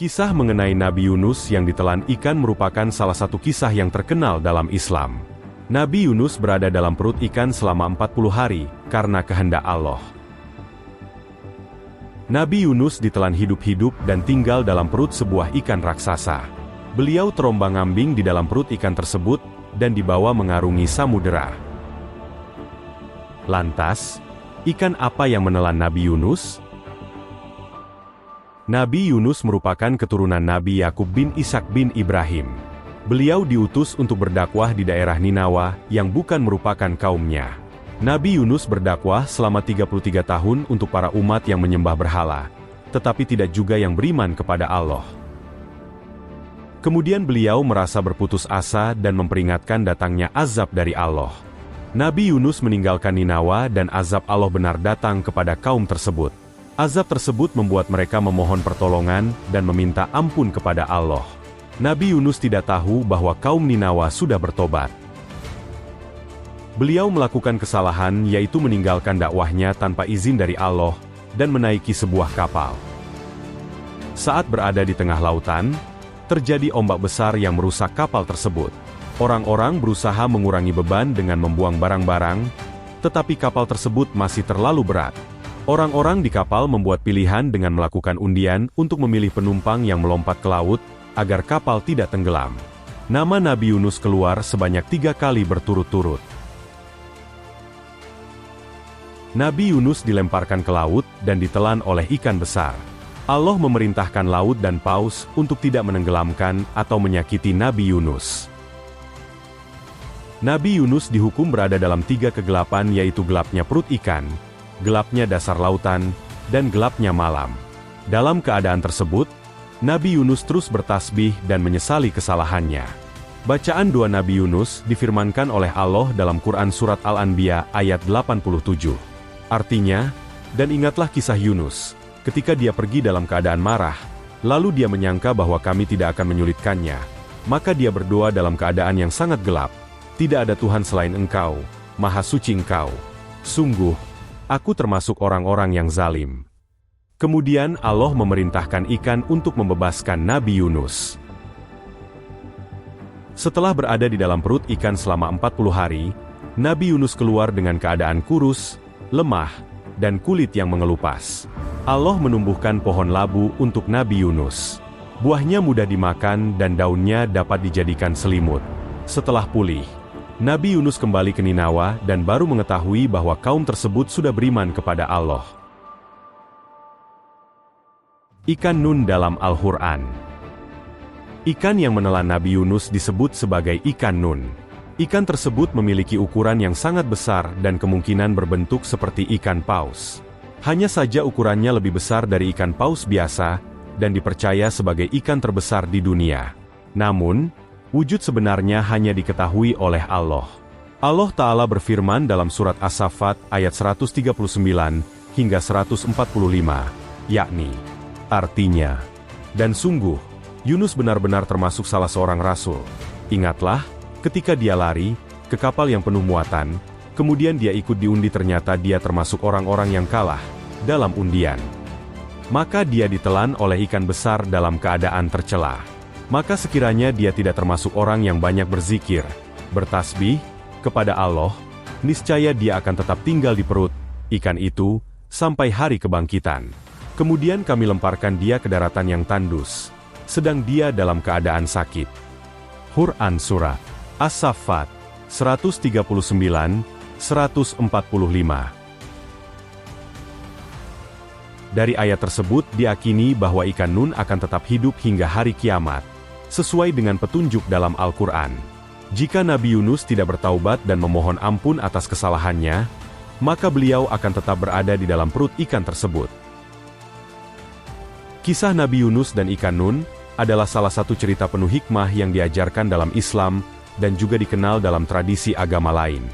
Kisah mengenai Nabi Yunus yang ditelan ikan merupakan salah satu kisah yang terkenal dalam Islam. Nabi Yunus berada dalam perut ikan selama 40 hari, karena kehendak Allah. Nabi Yunus ditelan hidup-hidup dan tinggal dalam perut sebuah ikan raksasa. Beliau terombang-ambing di dalam perut ikan tersebut, dan dibawa mengarungi samudera. Lantas, ikan apa yang menelan Nabi Yunus? Nabi Yunus merupakan keturunan Nabi Yakub bin Ishak bin Ibrahim. Beliau diutus untuk berdakwah di daerah Ninawa, yang bukan merupakan kaumnya. Nabi Yunus berdakwah selama 33 tahun untuk para umat yang menyembah berhala, tetapi tidak juga yang beriman kepada Allah. Kemudian beliau merasa berputus asa dan memperingatkan datangnya azab dari Allah. Nabi Yunus meninggalkan Ninawa dan azab Allah benar datang kepada kaum tersebut. Azab tersebut membuat mereka memohon pertolongan dan meminta ampun kepada Allah. Nabi Yunus tidak tahu bahwa kaum Ninawa sudah bertobat. Beliau melakukan kesalahan yaitu meninggalkan dakwahnya tanpa izin dari Allah dan menaiki sebuah kapal. Saat berada di tengah lautan, terjadi ombak besar yang merusak kapal tersebut. Orang-orang berusaha mengurangi beban dengan membuang barang-barang, tetapi kapal tersebut masih terlalu berat. Orang-orang di kapal membuat pilihan dengan melakukan undian untuk memilih penumpang yang melompat ke laut, agar kapal tidak tenggelam. Nama Nabi Yunus keluar sebanyak 3 kali berturut-turut. Nabi Yunus dilemparkan ke laut dan ditelan oleh ikan besar. Allah memerintahkan laut dan paus untuk tidak menenggelamkan atau menyakiti Nabi Yunus. Nabi Yunus dihukum berada dalam 3 kegelapan, yaitu gelapnya perut ikan, gelapnya dasar lautan, dan gelapnya malam. Dalam keadaan tersebut, Nabi Yunus terus bertasbih dan menyesali kesalahannya. Bacaan doa Nabi Yunus difirmankan oleh Allah dalam Quran Surat Al-Anbiya ayat 87. Artinya, dan ingatlah kisah Yunus, ketika dia pergi dalam keadaan marah, lalu dia menyangka bahwa kami tidak akan menyulitkannya. Maka dia berdoa dalam keadaan yang sangat gelap. Tidak ada Tuhan selain Engkau, Maha Suci Engkau. Sungguh, aku termasuk orang-orang yang zalim. Kemudian Allah memerintahkan ikan untuk membebaskan Nabi Yunus. Setelah berada di dalam perut ikan selama 40 hari, Nabi Yunus keluar dengan keadaan kurus, lemah, dan kulit yang mengelupas. Allah menumbuhkan pohon labu untuk Nabi Yunus. Buahnya mudah dimakan dan daunnya dapat dijadikan selimut. Setelah pulih, Nabi Yunus kembali ke Ninawa dan baru mengetahui bahwa kaum tersebut sudah beriman kepada Allah. Ikan Nun dalam Al-Quran. Ikan yang menelan Nabi Yunus disebut sebagai ikan Nun. Ikan tersebut memiliki ukuran yang sangat besar dan kemungkinan berbentuk seperti ikan paus. Hanya saja ukurannya lebih besar dari ikan paus biasa, dan dipercaya sebagai ikan terbesar di dunia. Namun, wujud sebenarnya hanya diketahui oleh Allah. Allah Ta'ala berfirman dalam surat As-Saffat ayat 139 hingga 145, yakni, artinya, dan sungguh, Yunus benar-benar termasuk salah seorang rasul. Ingatlah, ketika dia lari ke kapal yang penuh muatan, kemudian dia ikut diundi, ternyata dia termasuk orang-orang yang kalah dalam undian. Maka dia ditelan oleh ikan besar dalam keadaan tercela. Maka sekiranya dia tidak termasuk orang yang banyak berzikir, bertasbih, kepada Allah, niscaya dia akan tetap tinggal di perut ikan itu, sampai hari kebangkitan. Kemudian kami lemparkan dia ke daratan yang tandus, sedang dia dalam keadaan sakit. Quran Surat As-Saffat 139-145. Dari ayat tersebut diyakini bahwa ikan Nun akan tetap hidup hingga hari kiamat, sesuai dengan petunjuk dalam Al-Quran. Jika Nabi Yunus tidak bertaubat dan memohon ampun atas kesalahannya, maka beliau akan tetap berada di dalam perut ikan tersebut. Kisah Nabi Yunus dan ikan Nun adalah salah satu cerita penuh hikmah yang diajarkan dalam Islam dan juga dikenal dalam tradisi agama lain.